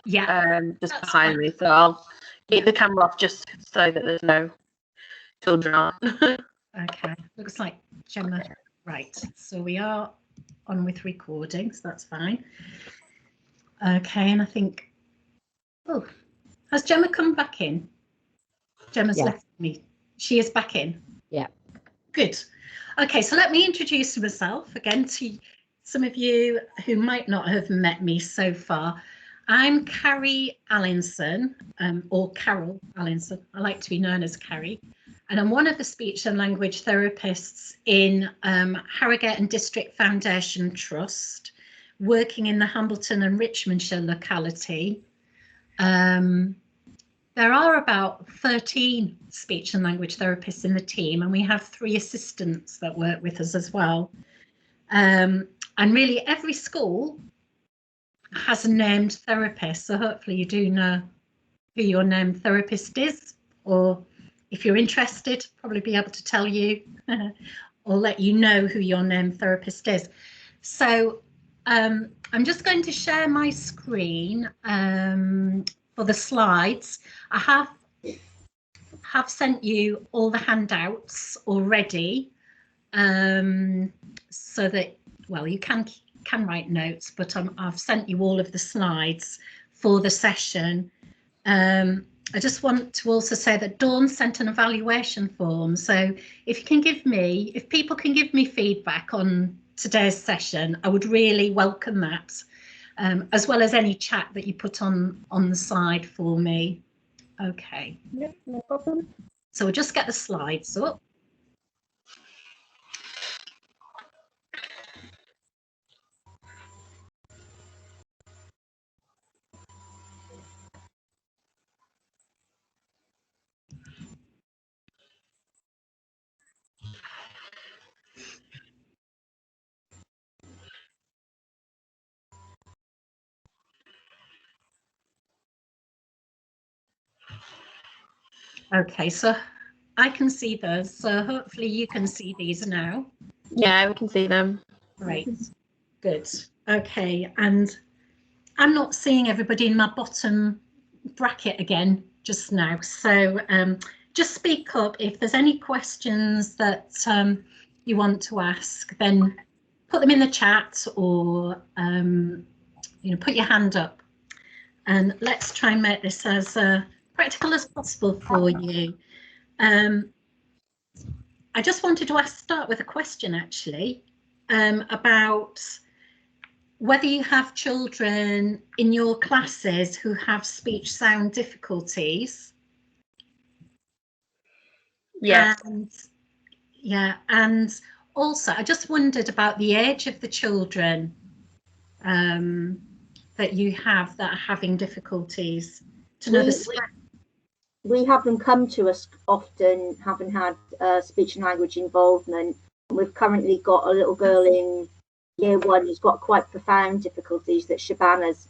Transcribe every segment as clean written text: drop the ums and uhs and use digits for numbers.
just behind me. So I'll keep the camera off just so that there's no children on. Okay, looks like Gemma. Right, so we are on with recording, so that's fine. Okay, and I think, oh, has Gemma come back in? Gemma's left me. She is back in. Yeah. Good. Okay, so let me introduce myself again to some of you who might not have met me so far. I'm Carrie Allinson, or Carole Allinson. I like to be known as Carrie. And I'm one of the speech and language therapists in Harrogate and District Foundation Trust, working in the Hambleton and Richmondshire locality. There are about 13 speech and language therapists in the team, and we have 3 assistants that work with us as well. And really every school has a named therapist, so hopefully you do know who your named therapist is, or if you're interested, probably be able to tell you or let you know who your named therapist is. So I'm just going to share my screen for the slides. I have sent you all the handouts already, so that, well, you can write notes, but I've sent you all of the slides for the session. I just want to also say that Dawn sent an evaluation form, so if people can give me feedback on today's session, I would really welcome that, as well as any chat that you put on the side for me. Okay. No, no problem. So we'll just get the slides up. Okay, so I can see those, so hopefully you can see these now. Yeah, we can see them. Great, good. Okay, and I'm not seeing everybody in my bottom bracket again just now, so just speak up if there's any questions that you want to ask, then put them in the chat, or put your hand up, and let's try and make this as practical as possible for you. I just wanted to start with a question, actually, about whether you have children in your classes who have speech sound difficulties. Yeah. And also I just wondered about the age of the children that you have that are having difficulties, to know we have them come to us often, having had speech and language involvement. We've currently got a little girl in year 1 who's got quite profound difficulties that Shabana's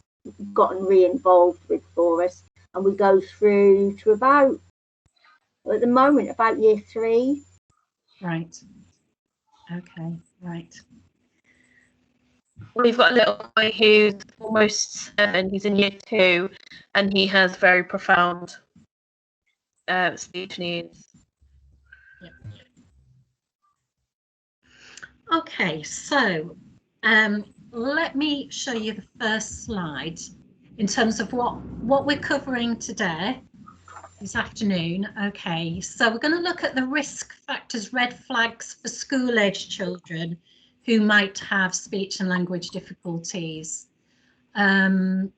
gotten re-involved with for us, and we go through to about, at the moment, about year 3. Right. Okay, right. We've got a little boy who's almost 7, he's in year 2, and he has very profound speech needs. Yep. Okay, so let me show you the first slide in terms of what we're covering today, this afternoon. Okay, so we're going to look at the risk factors, red flags for school-age children who might have speech and language difficulties. I'm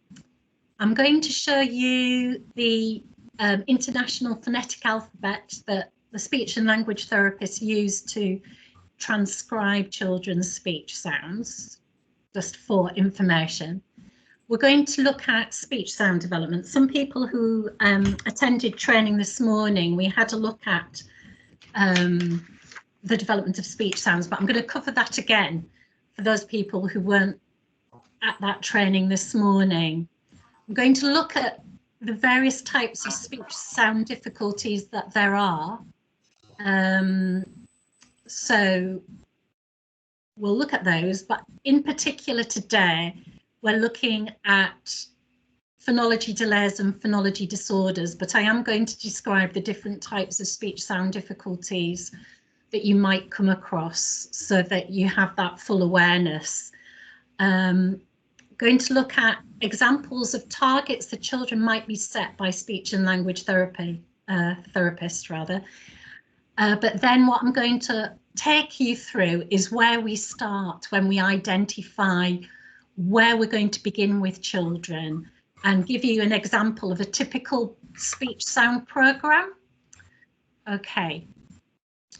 going to show you the international phonetic alphabet that the speech and language therapists use to transcribe children's speech sounds, just for information. We're going to look at speech sound development. Some people who attended training this morning, we had a look at the development of speech sounds, but I'm going to cover that again for those people who weren't at that training this morning. I'm going to look at the various types of speech sound difficulties that there are. So we'll look at those, but in particular today, we're looking at phonology delays and phonology disorders, but I am going to describe the different types of speech sound difficulties that you might come across so that you have that full awareness. Going to look at examples of targets that children might be set by speech and language therapists rather. But then what I'm going to take you through is where we start when we identify where we're going to begin with children, and give you an example of a typical speech sound program. Okay,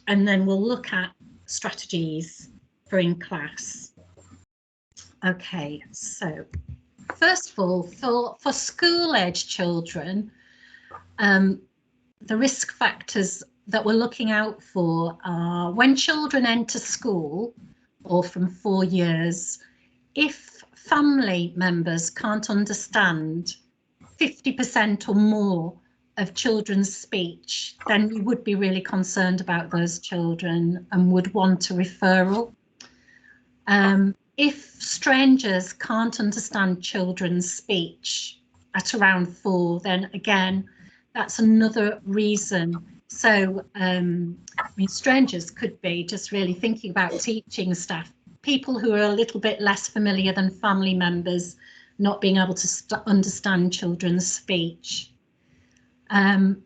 and then we'll look at strategies for in class. Okay, so first of all, for school-age children, the risk factors that we're looking out for are when children enter school, or from 4 years, if family members can't understand 50% or more of children's speech, then we would be really concerned about those children and would want a referral. If strangers can't understand children's speech at around 4, then again, that's another reason. So, I mean, strangers could be just really thinking about teaching staff, people who are a little bit less familiar than family members, not being able to understand children's speech. And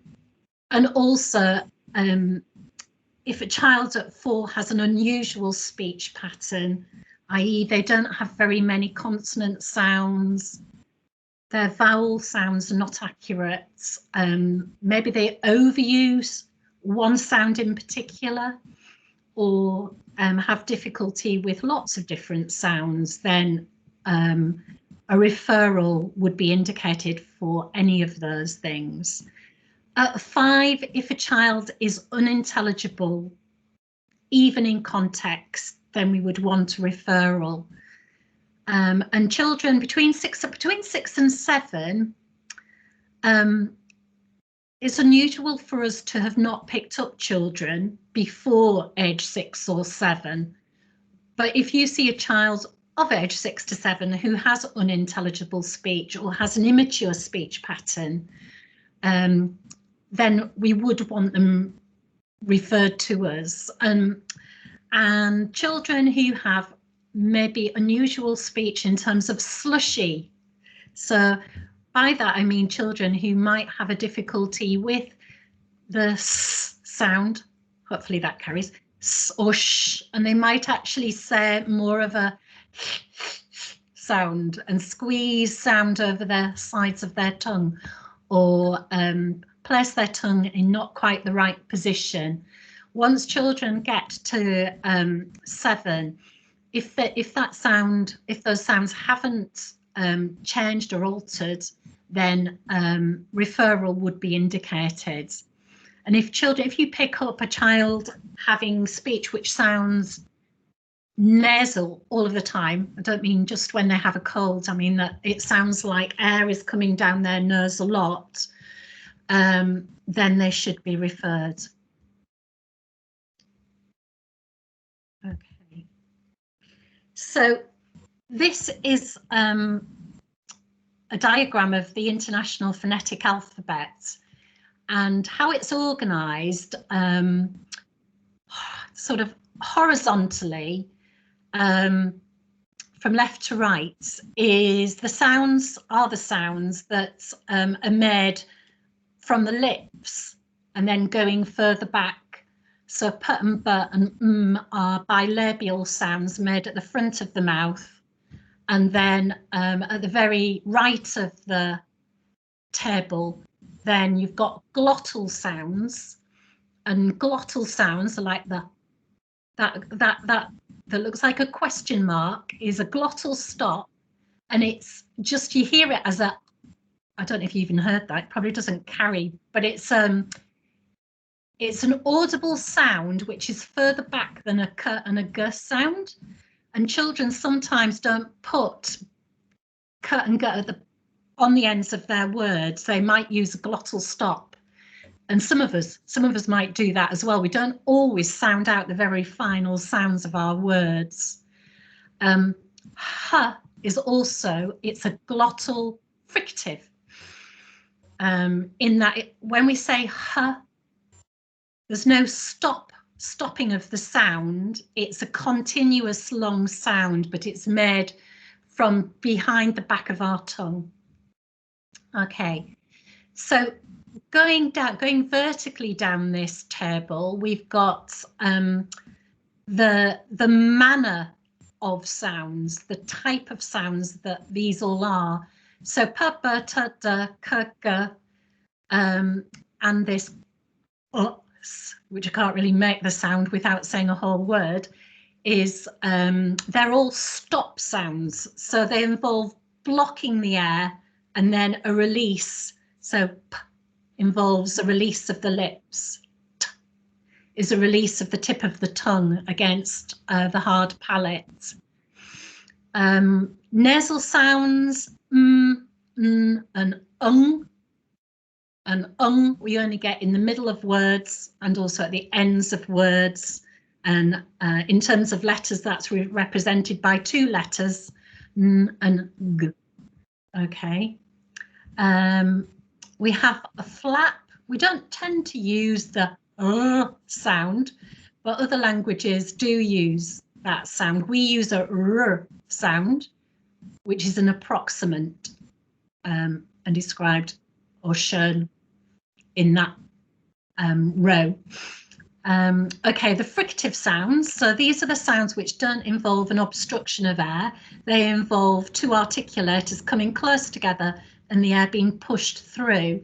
also, if a child at 4 has an unusual speech pattern, i.e. they don't have very many consonant sounds, their vowel sounds are not accurate, maybe they overuse one sound in particular, or have difficulty with lots of different sounds, then a referral would be indicated for any of those things. At 5, if a child is unintelligible, even in context, then we would want a referral. And children between 6 and 7, it's unusual for us to have not picked up children before age 6 or 7. But if you see a child of age 6 to 7 who has unintelligible speech or has an immature speech pattern, then we would want them referred to us. And children who have maybe unusual speech in terms of slushy. So by that I mean children who might have a difficulty with the s sound, hopefully that carries, s or sh, and they might actually say more of a sound and squeeze sound over the sides of their tongue, or place their tongue in not quite the right position. Once children get to 7, if those sounds haven't changed or altered, then referral would be indicated. And if you pick up a child having speech which sounds nasal all of the time, I don't mean just when they have a cold, I mean that it sounds like air is coming down their nose a lot, then they should be referred. Okay. So this is a diagram of the International Phonetic Alphabet and how it's organised sort of horizontally from left to right is the sounds that are made from the lips and then going further back. So p and b and are bilabial sounds made at the front of the mouth, and then at the very right of the table, then you've got glottal sounds, and glottal sounds are like that looks like a question mark is a glottal stop, and it's just, you hear it as a, I don't know if you even heard that, it probably doesn't carry, but it's an audible sound which is further back than a k and a g sound, and children sometimes don't put k and g on the ends of their words. They might use a glottal stop, and some of us might do that as well. We don't always sound out the very final sounds of our words. H is also, it's a glottal fricative. In that when we say h, there's no stopping of the sound. It's a continuous long sound, but it's made from behind the back of our tongue. Okay, so going vertically down this table, we've got the manner of sounds, the type of sounds that these all are. So p, b, t, d, k, g, and this which I can't really make the sound without saying a whole word, is they're all stop sounds. So they involve blocking the air and then a release. So p involves a release of the lips. T is a release of the tip of the tongue against the hard palate. Nasal sounds, and we only get in the middle of words and also at the ends of words. And in terms of letters, that's represented by two letters, n and g. Okay. We have a flap. We don't tend to use the sound, but other languages do use that sound. We use a r sound, which is an approximant and described or shown in that row. Okay, the fricative sounds. So these are the sounds which don't involve an obstruction of air. They involve two articulators coming close together and the air being pushed through.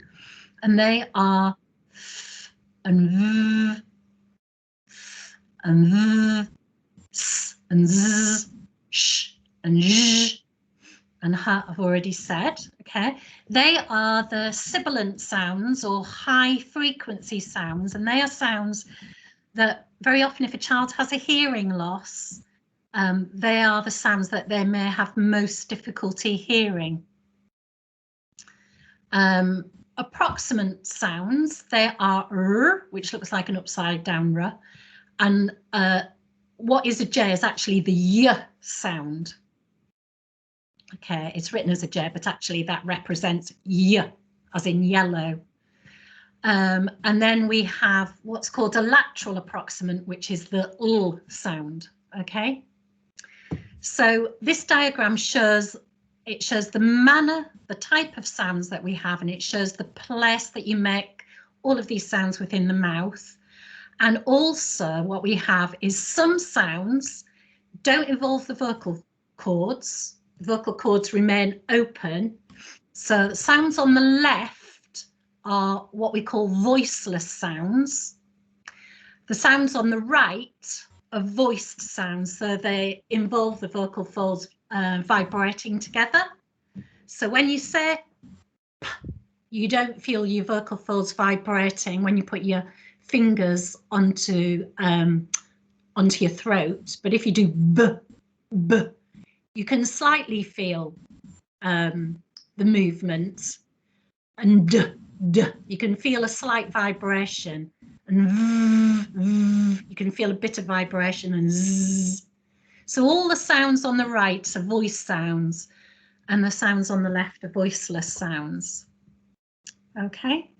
And they are f and v, and v, s and z, sh and zh, and ha I've already said. Okay, they are the sibilant sounds or high frequency sounds, and they are sounds that very often if a child has a hearing loss, they are the sounds that they may have most difficulty hearing. Approximant sounds, they are r, which looks like an upside down r, and what is a j is actually the y sound. Okay, it's written as a j, but actually that represents y, as in yellow. And then we have what's called a lateral approximant, which is the l sound. Okay, so this diagram shows the manner, the type of sounds that we have, and it shows the place that you make all of these sounds within the mouth. And also what we have is some sounds don't involve the vocal cords. The vocal cords remain open. So the sounds on the left are what we call voiceless sounds. The sounds on the right are voiced sounds, so they involve the vocal folds vibrating together. So when you say p, you don't feel your vocal folds vibrating when you put your fingers onto your throat, but if you do b, you can slightly feel the movement, and d, you can feel a slight vibration, and v, you can feel a bit of vibration, and z. So all the sounds on the right are voice sounds, and the sounds on the left are voiceless sounds. Okay.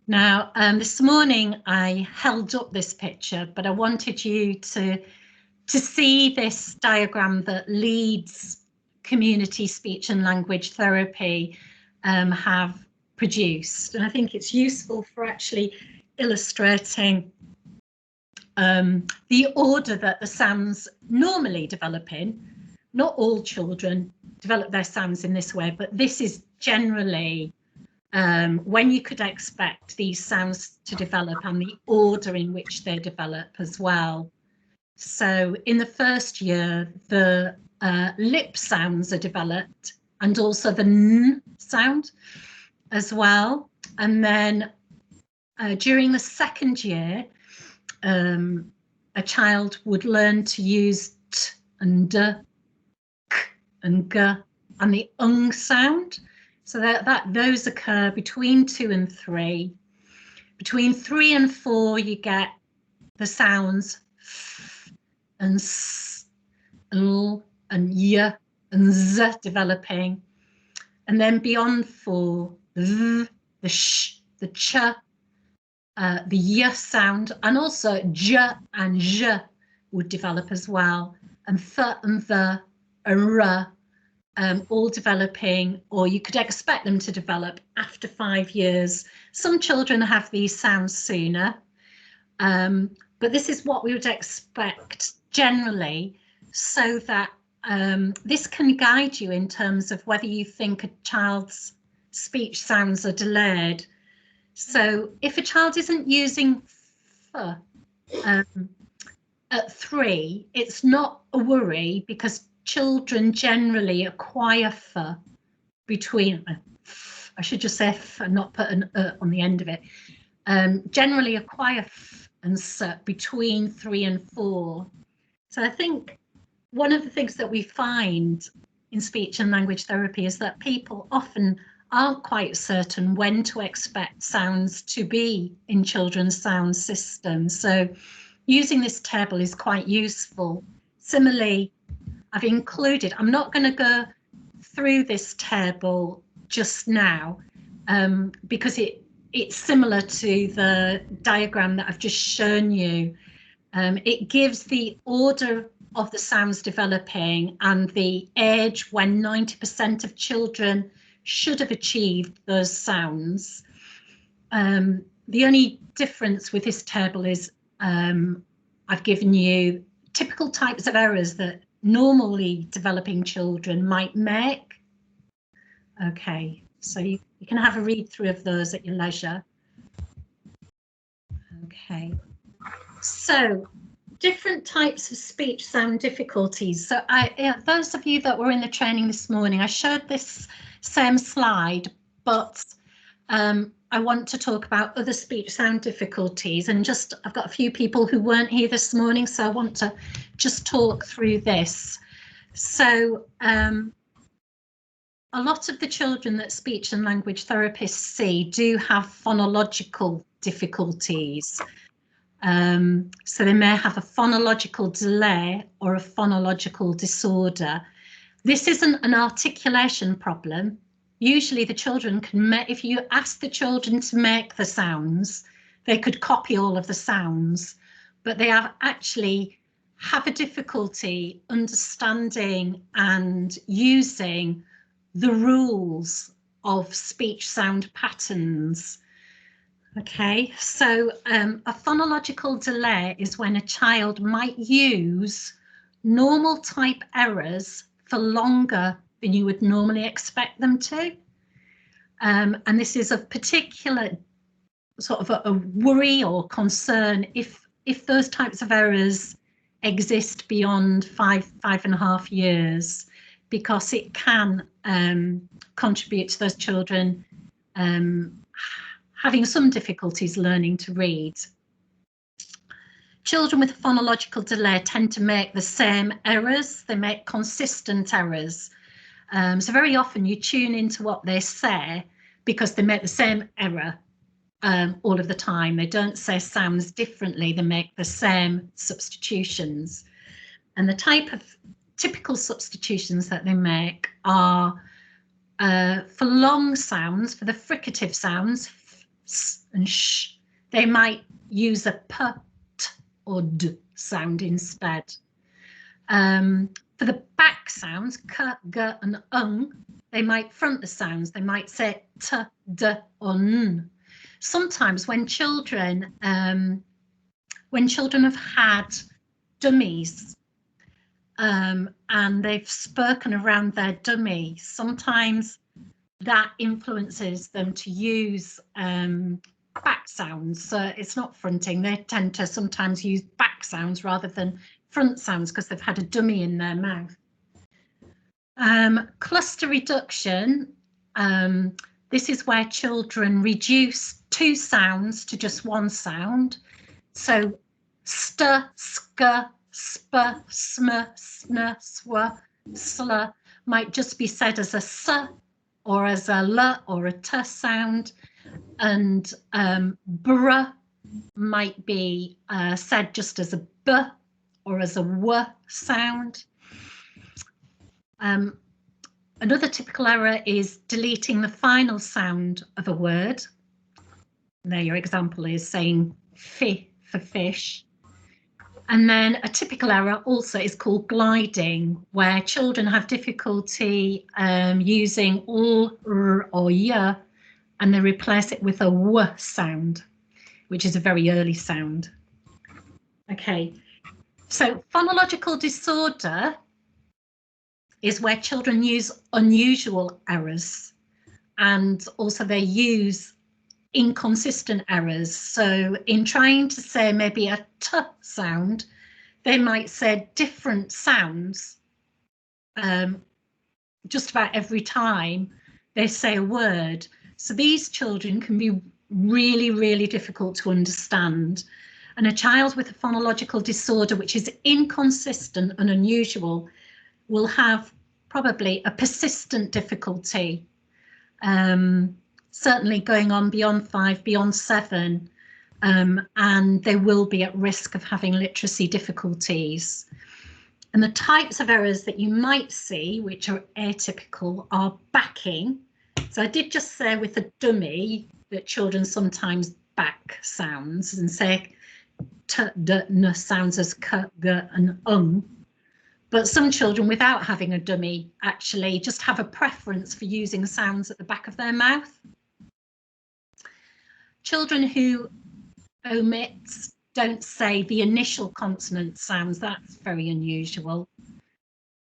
Now, this morning I held up this picture, but I wanted you to see this diagram that Leeds Community Speech and Language Therapy have produced. And I think it's useful for actually illustrating the order that the sounds normally develop in. Not all children develop their sounds in this way, but this is generally when you could expect these sounds to develop and the order in which they develop as well. So in the first year, the lip sounds are developed and also the n sound as well. And then during the second year, a child would learn to use t and d, k and g, and the sound. So those occur between 2 and 3. Between 3 and 4, you get the sounds f and s, l and y and z developing. And then beyond 4, the v, the sh, the ch, the y sound, and also j and j would develop as well, and th and the, and r, all developing, or you could expect them to develop after 5 years. Some children have these sounds sooner, but this is what we would expect generally, so that this can guide you in terms of whether you think a child's speech sounds are delayed. So if a child isn't using f at 3, it's not a worry, because children generally acquire f between, I should just say f and not put an on the end of it, generally acquire f and s between 3 and 4. So I think one of the things that we find in speech and language therapy is that people often aren't quite certain when to expect sounds to be in children's sound systems. So using this table is quite useful. Similarly, I've included, I'm not going to go through this table just now, because it's similar to the diagram that I've just shown you. It gives the order of the sounds developing and the age when 90% of children should have achieved those sounds. The only difference with this table is I've given you typical types of errors that normally developing children might make. Okay, so you can have a read through of those at your leisure. Okay, so different types of speech sound difficulties. So those of you that were in the training this morning, I showed this same slide, but I want to talk about other speech sound difficulties, and just I've got a few people who weren't here this morning, so I want to just talk through this. So a lot of the children that speech and language therapists see do have phonological difficulties. So they may have a phonological delay or a phonological disorder. This isn't an articulation problem. Usually the children can make, if you ask the children to make the sounds, they could copy all of the sounds, but they actually have a difficulty understanding and using the rules of speech sound patterns. Okay, so a phonological delay is when a child might use normal type errors for longer than you would normally expect them to. And this is of particular sort of a worry or concern if those types of errors exist beyond 5.5 years, because it can contribute to those children having some difficulties learning to read. Children with a phonological delay tend to make the same errors. They make consistent errors. So very often you tune into what they say because they make the same error all of the time. They don't say sounds differently, they make the same substitutions. And the type of typical substitutions that they make are for long sounds, for the fricative sounds, f, s and sh, they might use a p, t or d sound instead. For the back sounds, k, g and they might front the sounds. They might say t, d or n. Sometimes when children have had dummies and they've spoken around their dummy, sometimes that influences them to use back sounds. So it's not fronting, they tend to sometimes use back sounds rather than front sounds because they've had a dummy in their mouth. Cluster reduction, this is where children reduce 2 sounds to just 1 sound. So st, sk, sp, sm, sn, sw, sl might just be said as a s or as a l or a t sound, and br might be said just as a b or as a w sound. Another typical error is deleting the final sound of a word. And there your example is saying fi for fish. And then a typical error also is called gliding, where children have difficulty using l, r or y, and they replace it with a w sound, which is a very early sound. Okay, so phonological disorder is where children use unusual errors, and also they use inconsistent errors. So in trying to say maybe a t sound, they might say different sounds just about every time they say a word. So these children can be really, really difficult to understand. And a child with a phonological disorder which is inconsistent and unusual will have probably a persistent difficulty, certainly going on beyond 5, beyond 7, and they will be at risk of having literacy difficulties. And the types of errors that you might see, which are atypical, are backing. So I did just say with a dummy that children sometimes back sounds and say t, d, n sounds as k, g, and But some children without having a dummy actually just have a preference for using sounds at the back of their mouth. Children who omit, don't say the initial consonant sounds, that's very unusual.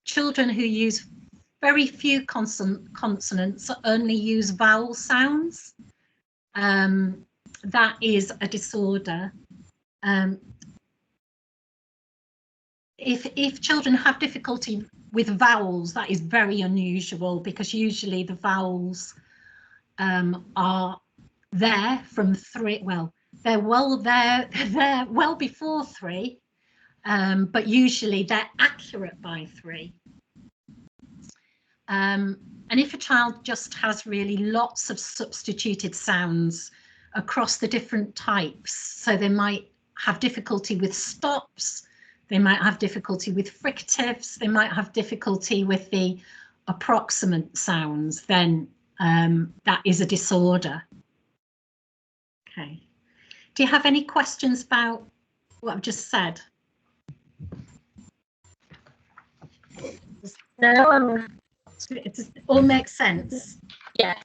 Children who use very few consonants only use vowel sounds. That is a disorder. If children have difficulty with vowels, that is very unusual, because usually the vowels are there from 3, well, they're well before 3, but usually they're accurate by 3. And if a child just has really lots of substituted sounds across the different types, so they might have difficulty with stops, they might have difficulty with fricatives, they might have difficulty with the approximant sounds, then that is a disorder. Okay. Do you have any questions about what I've just said? No, It all makes sense. yeah.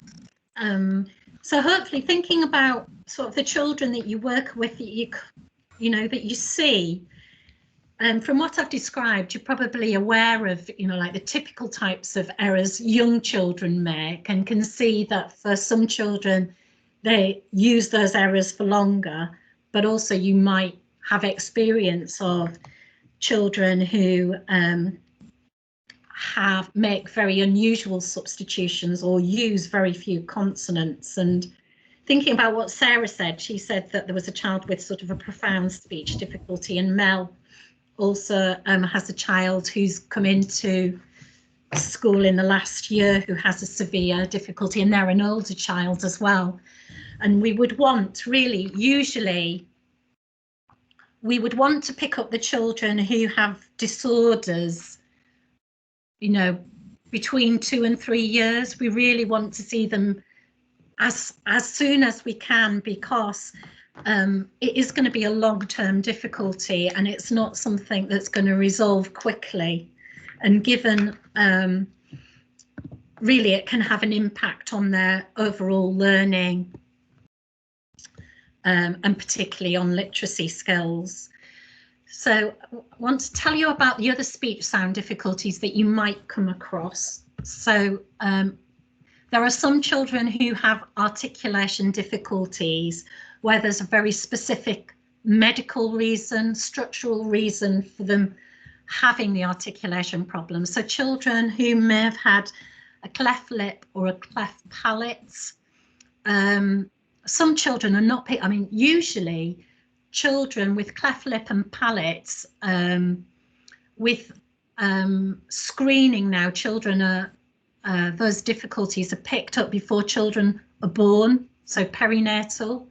So hopefully, thinking about sort of the children that you work with, that you see, from what I've described, you're probably aware of, like the typical types of errors young children make, and can see that for some children, they use those errors for longer, but also you might have experience of children who make very unusual substitutions or use very few consonants. And thinking about what Sarah said, she said that there was a child with sort of a profound speech difficulty, and Mel also has a child who's come into school in the last year who has a severe difficulty, and they're an older child as well. And we would want, really, usually we would want to pick up the children who have disorders, between 2 and 3 years. We really want to see them as soon as we can, because it is going to be a long-term difficulty, and it's not something that's going to resolve quickly. And given really it can have an impact on their overall learning, and particularly on literacy skills. So I want to tell you about the other speech sound difficulties that you might come across. So there are some children who have articulation difficulties where there's a very specific medical reason, structural reason for them having the articulation problem. So children who may have had a cleft lip or a cleft palate. Some children are not, usually children with cleft lip and palates, with screening now, children are, those difficulties are picked up before children are born, so perinatal.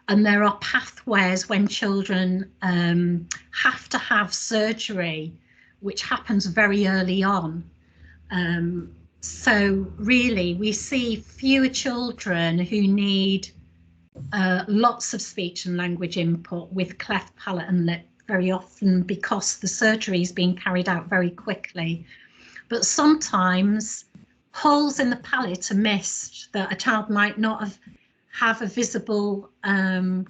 And there are pathways when children have to have surgery, which happens very early on. So really, we see fewer children who need lots of speech and language input with cleft palate and lip, very often because the surgery is being carried out very quickly. But sometimes holes in the palate are missed that a child might not have a visible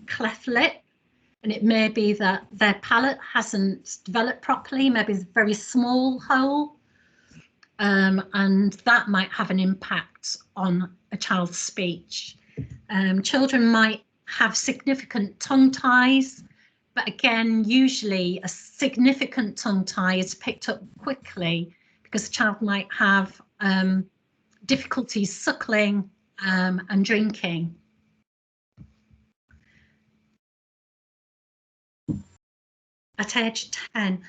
cleft lip, and it may be that their palate hasn't developed properly, maybe it's a very small hole, and that might have an impact on a child's speech. Children might have significant tongue ties, but again, usually a significant tongue tie is picked up quickly because the child might have difficulties suckling and drinking. At age 10.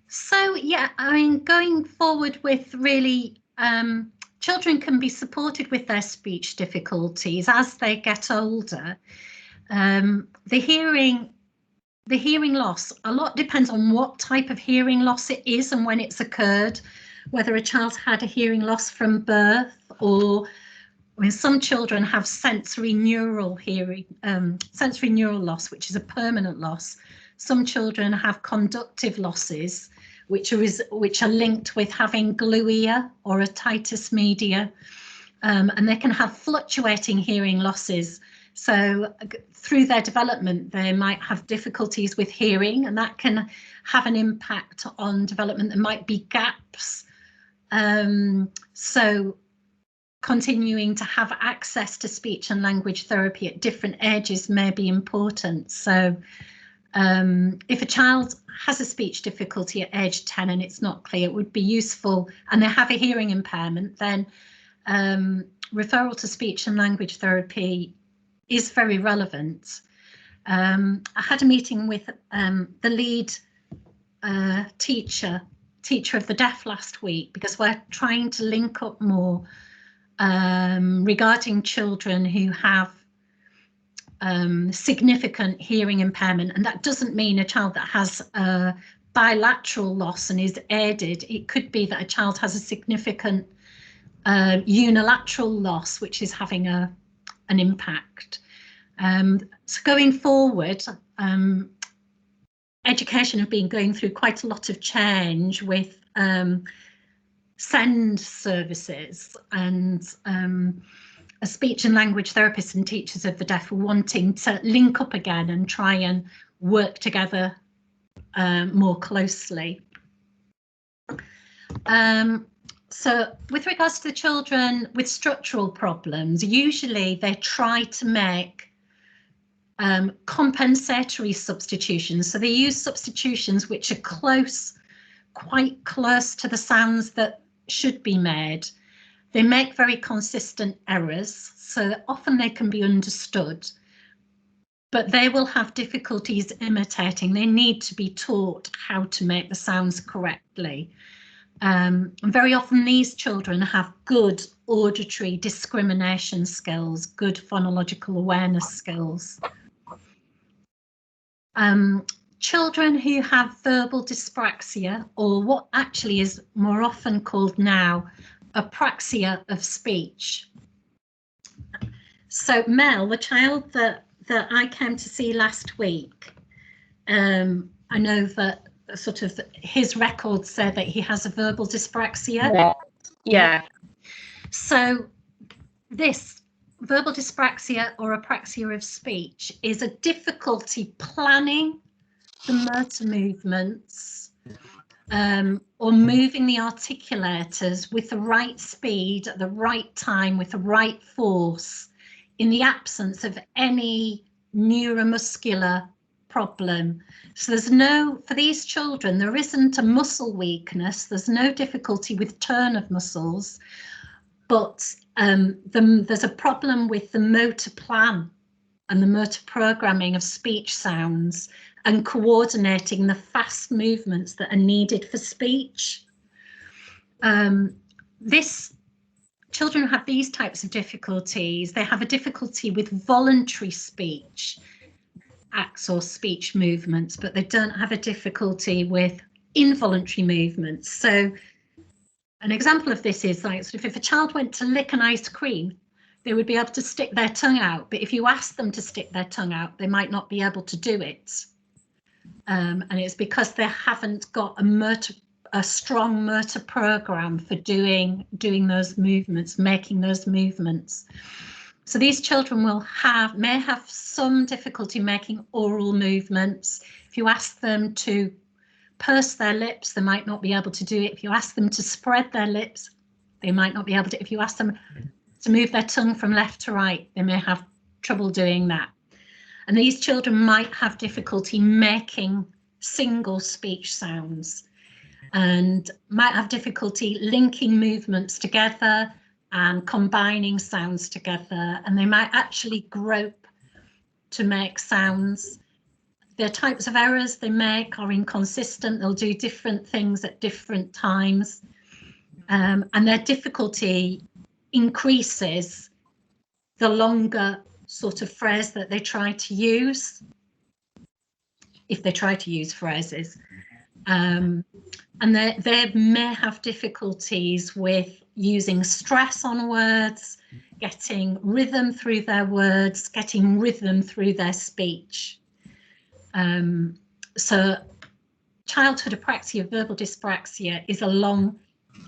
So yeah, I mean, going forward with really, children can be supported with their speech difficulties as they get older. The hearing loss, a lot depends on what type of hearing loss it is and when it's occurred, whether a child had a hearing loss from birth, or I mean, some children have sensory neural loss, which is a permanent loss. Some children have conductive losses, which are linked with having glue or otitis media, and they can have fluctuating hearing losses. So through their development, they might have difficulties with hearing, and that can have an impact on development. There might be gaps. So continuing to have access to speech and language therapy at different ages may be important. So if a child has a speech difficulty at age 10 and it's not clear, it would be useful, and they have a hearing impairment, then referral to speech and language therapy is very relevant. I had a meeting with the lead teacher of the deaf last week, because we're trying to link up more regarding children who have significant hearing impairment, and that doesn't mean a child that has a bilateral loss and is aided. It could be that a child has a significant unilateral loss, which is having an impact. So going forward, education have been going through quite a lot of change with SEND services, and a speech and language therapists and teachers of the deaf are wanting to link up again and try and work together more closely. So with regards to the children with structural problems, usually they try to make compensatory substitutions. So they use substitutions which are quite close to the sounds that should be made. They make very consistent errors, so often they can be understood, but they will have difficulties imitating. They need to be taught how to make the sounds correctly. And very often these children have good auditory discrimination skills, good phonological awareness skills. Children who have verbal dyspraxia, or what actually is more often called now apraxia of speech. So Mel, the child that I came to see last week, I know that sort of his records say that he has a verbal dyspraxia. Yeah. So this verbal dyspraxia or apraxia of speech is a difficulty planning the motor movements or moving the articulators with the right speed at the right time with the right force in the absence of any neuromuscular problem. So there's no, for these children, there isn't a muscle weakness, there's no difficulty with turn of muscles, but there's a problem with the motor plan and the motor programming of speech sounds and coordinating the fast movements that are needed for speech. Children who have these types of difficulties, they have a difficulty with voluntary speech acts or speech movements, but they don't have a difficulty with involuntary movements. So an example of this is like sort of if a child went to lick an ice cream, they would be able to stick their tongue out, but if you ask them to stick their tongue out, they might not be able to do it. And it's because they haven't got a strong motor program for doing those movements, making those movements. So these children may have some difficulty making oral movements. If you ask them to purse their lips, they might not be able to do it. If you ask them to spread their lips, they might not be able to. If you ask them to move their tongue from left to right, they may have trouble doing that. And these children might have difficulty making single speech sounds and might have difficulty linking movements together and combining sounds together, and they might actually grope to make sounds. The types of errors they make are inconsistent. They'll do different things at different times, and their difficulty increases the longer sort of phrase that they try to use, if they try to use phrases. And they may have difficulties with using stress on words, getting rhythm through their words, getting rhythm through their speech. So childhood apraxia, verbal dyspraxia, is a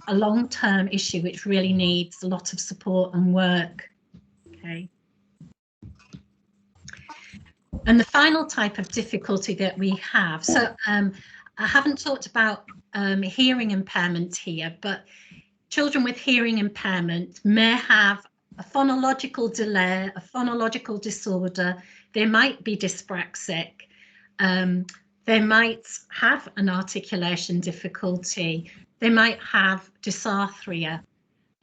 long-term issue which really needs a lot of support and work. Okay. And the final type of difficulty that we have, so I haven't talked about hearing impairment here, but children with hearing impairment may have a phonological delay, a phonological disorder. They might be dyspraxic. They might have an articulation difficulty. They might have dysarthria.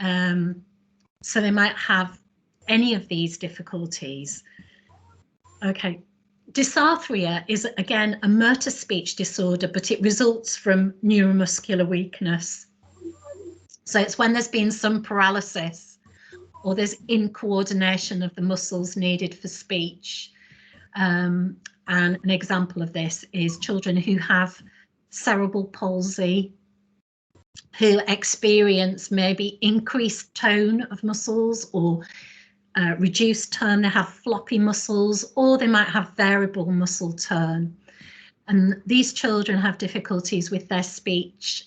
So they might have any of these difficulties. Okay. Dysarthria is, again, a motor speech disorder, but it results from neuromuscular weakness. So it's when there's been some paralysis or there's incoordination of the muscles needed for speech. And an example of this is children who have cerebral palsy, who experience maybe increased tone of muscles or reduced tone. They have floppy muscles, or they might have variable muscle tone. And these children have difficulties with their speech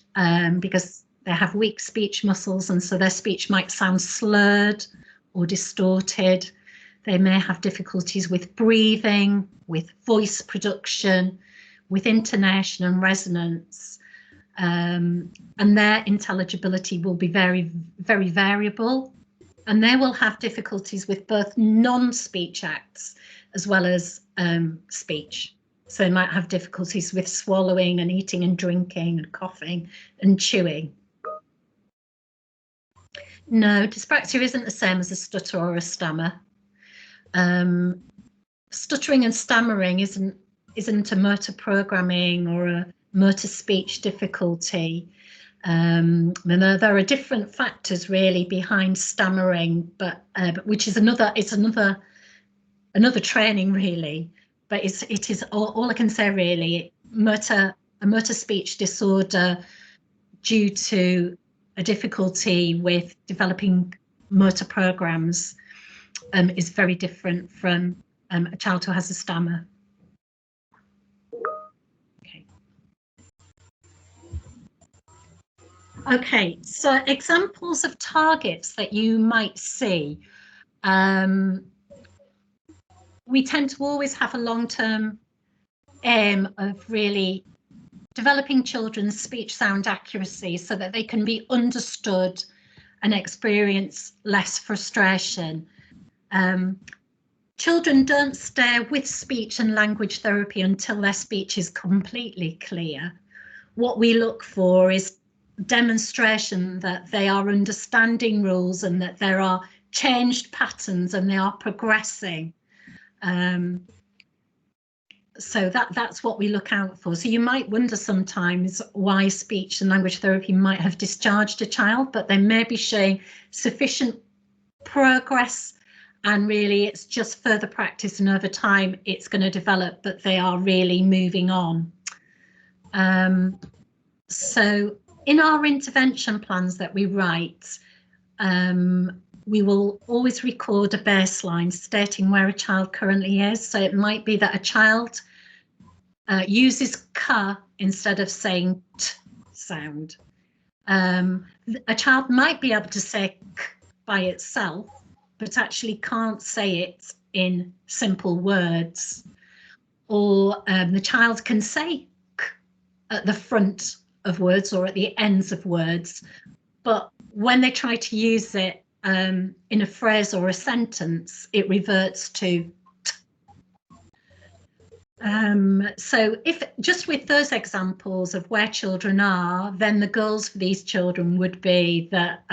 because they have weak speech muscles, and so their speech might sound slurred or distorted. They may have difficulties with breathing, with voice production, with intonation and resonance. And their intelligibility will be very, very variable. And they will have difficulties with both non-speech acts as well as speech. So they might have difficulties with swallowing and eating and drinking and coughing and chewing. No, dyspraxia isn't the same as a stutter or a stammer. Stuttering and stammering isn't a motor programming or a motor speech difficulty. There are different factors really behind stammering, but which is another training really. But it is all I can say really. A motor speech disorder due to a difficulty with developing motor programs is very different from a child who has a stammer. Okay, so examples of targets that you might see. We tend to always have a long-term aim of really developing children's speech sound accuracy so that they can be understood and experience less frustration. Children don't stay with speech and language therapy until their speech is completely clear. What we look for is demonstration that they are understanding rules and that there are changed patterns and they are progressing. So that's what we look out for. So you might wonder sometimes why speech and language therapy might have discharged a child, but they may be showing sufficient progress, and really it's just further practice, and over time it's going to develop, but they are really moving on. So in our intervention plans that we write, we will always record a baseline stating where a child currently is. So it might be that a child uses k instead of saying t sound. A child might be able to say k by itself, but actually can't say it in simple words. Or the child can say k at the front of words or at the ends of words, but when they try to use it in a phrase or a sentence, it reverts to t. So if just with those examples of where children are, then the goals for these children would be that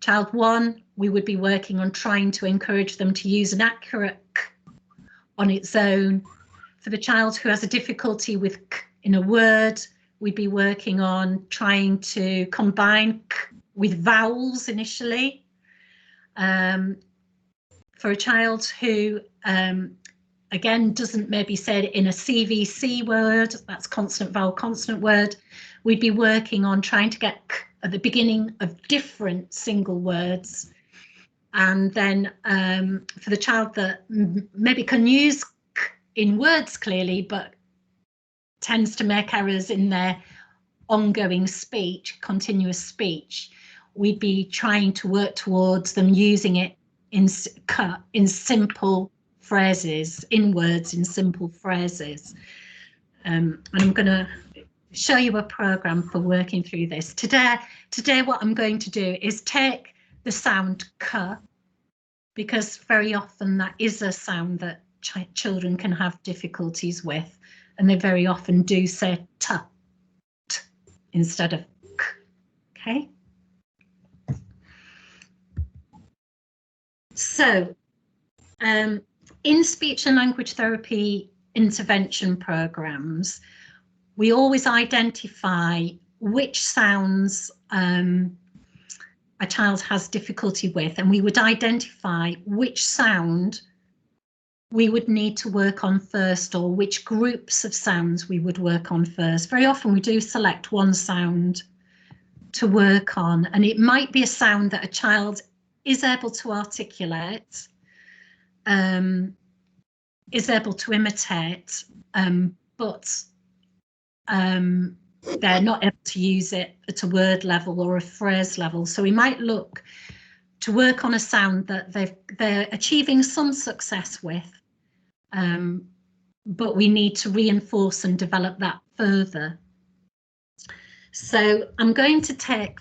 child 1, we would be working on trying to encourage them to use an accurate k on its own. For the child who has a difficulty with k in a word, we'd be working on trying to combine k with vowels initially. For a child who, again, doesn't maybe say it in a CVC word, that's consonant, vowel, consonant word, we'd be working on trying to get k at the beginning of different single words. And then for the child that maybe can use k in words clearly, but tends to make errors in their ongoing speech, continuous speech, we'd be trying to work towards them using it in simple phrases, in words, in simple phrases. And I'm going to show you a program for working through this. Today what I'm going to do is take the sound k, because very often that is a sound that children can have difficulties with, and they very often do say t instead of k, okay? So in speech and language therapy intervention programs, we always identify which sounds a child has difficulty with, and we would identify which sound we would need to work on first, or which groups of sounds we would work on first. Very often we do select one sound to work on, and it might be a sound that a child is able to articulate, is able to imitate, but they're not able to use it at a word level or a phrase level. So we might look to work on a sound that they're achieving some success with, but we need to reinforce and develop that further. So I'm going to take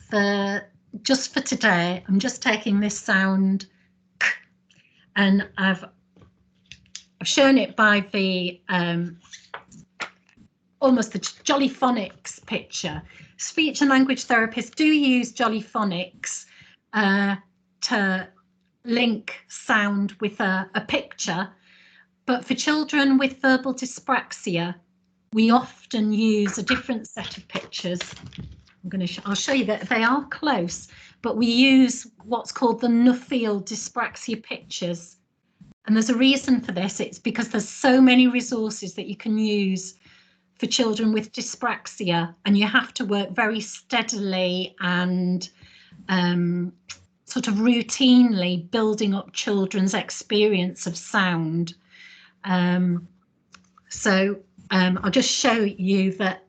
just for today, I'm just taking this sound k, and I've shown it by the almost the Jolly Phonics picture. Speech and language therapists do use Jolly Phonics to link sound with a picture, but for children with verbal dyspraxia, we often use a different set of pictures. I'll show you that they are close, but we use what's called the Nuffield dyspraxia pictures. And there's a reason for this. It's because there's so many resources that you can use for children with dyspraxia, and you have to work very steadily and sort of routinely building up children's experience of sound. So I'll just show you that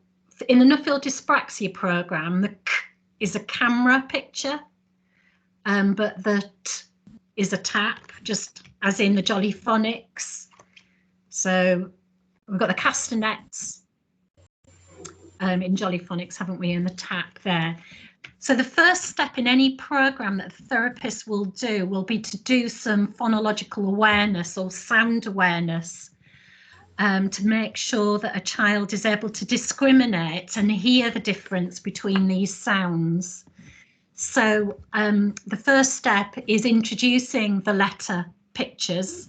in the Nuffield dyspraxia program, the k is a camera picture, but the t is a tap, just as in the Jolly Phonics. So we've got the castanets in Jolly Phonics, haven't we, and the tap there. So the first step in any program that the therapist will do will be to do some phonological awareness or sound awareness, to make sure that a child is able to discriminate and hear the difference between these sounds. So the first step is introducing the letter pictures,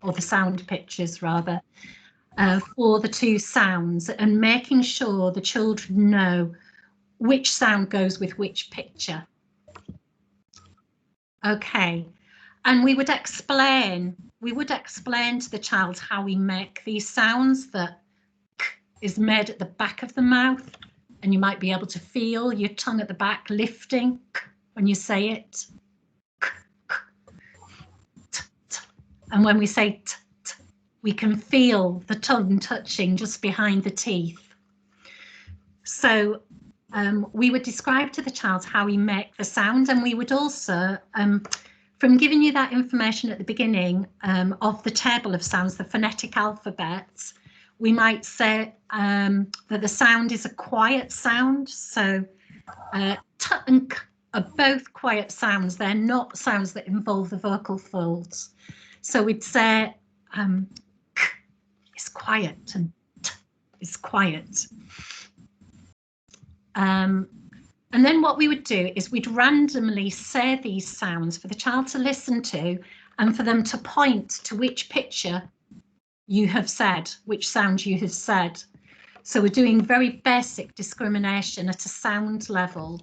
or the sound pictures rather, for the two sounds, and making sure the children know which sound goes with which picture. Okay, and we would explain to the child how we make these sounds, that k is made at the back of the mouth, and you might be able to feel your tongue at the back lifting when you say it. And when we say t, t, we can feel the tongue touching just behind the teeth. So we would describe to the child how we make the sound, and we would also, from giving you that information at the beginning of the table of sounds, the phonetic alphabets, we might say that the sound is a quiet sound. So t and k are both quiet sounds. They're not sounds that involve the vocal folds. So we'd say k is quiet and t is quiet. And then what we would do is we'd randomly say these sounds for the child to listen to and for them to point to which picture you have said, which sound you have said. So we're doing very basic discrimination at a sound level.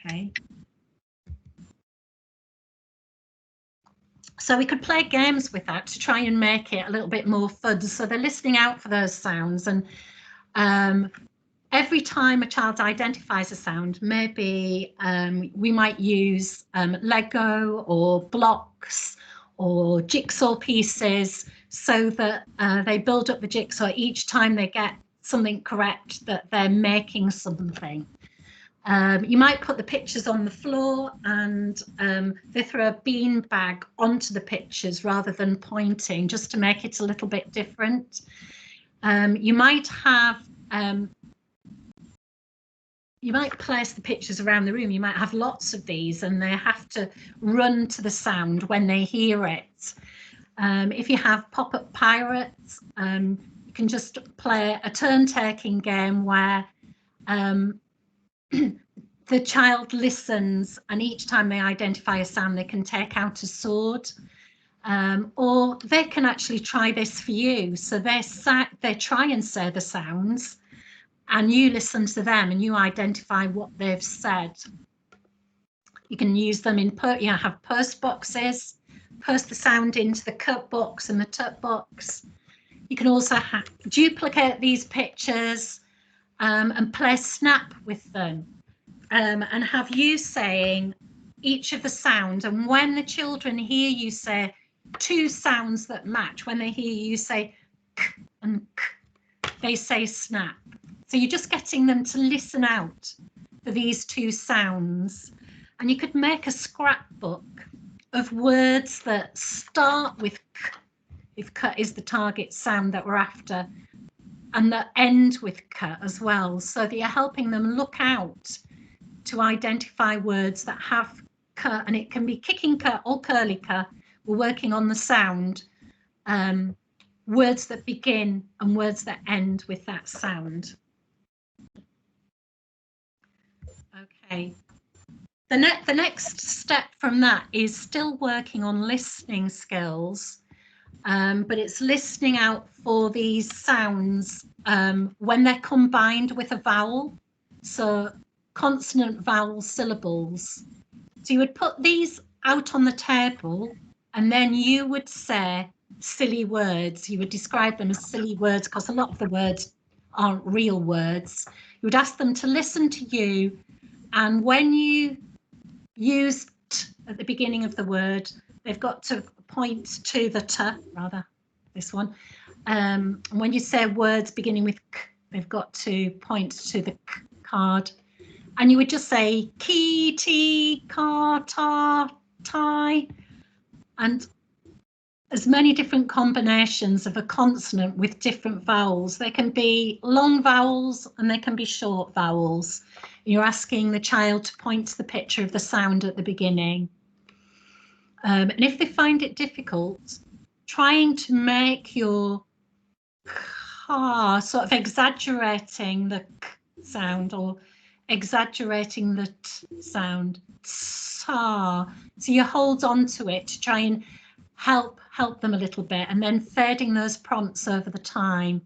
Okay. So we could play games with that to try and make it a little bit more fun. So they're listening out for those sounds, and every time a child identifies a sound, maybe we might use Lego or blocks or jigsaw pieces, so that they build up the jigsaw each time they get something correct, that they're making something. You might put the pictures on the floor and they throw a bean bag onto the pictures rather than pointing, just to make it a little bit different. You might have you might place the pictures around the room. You might have lots of these, and they have to run to the sound when they hear it. If you have pop-up pirates, you can just play a turn-taking game where the child listens, and each time they identify a sound, they can take out a sword. Or they can actually try this for you. So they try and say the sounds, and you listen to them and you identify what they've said. You can use them in have post boxes, post the sound into the cut box and the tut box. You can also duplicate these pictures and play snap with them, and have you saying each of the sounds. And when the children hear you say two sounds that match, when they hear you say k and k, they say snap. So you're just getting them to listen out for these two sounds. And you could make a scrapbook of words that start with k, if k is the target sound that we're after, and that end with k as well, so that you're helping them look out to identify words that have k, and it can be kicking k or curly k. We're working on the sound, words that begin and words that end with that sound. Okay. The next step from that is still working on listening skills, but it's listening out for these sounds when they're combined with a vowel. So consonant vowel syllables. So you would put these out on the table, and then you would say silly words. You would describe them as silly words because a lot of the words aren't real words. You would ask them to listen to you, and when you use t at the beginning of the word, they've got to point to the t, rather, this one. When you say words beginning with k, they've got to point to the k card. And you would just say key, tea, car, tar, tie, and as many different combinations of a consonant with different vowels. They can be long vowels and they can be short vowels. You're asking the child to point to the picture of the sound at the beginning. And if they find it difficult, trying to make your car sort of exaggerating the k sound or exaggerating the t sound, sa. So you hold on to it to try and help them a little bit, and then fading those prompts over the time.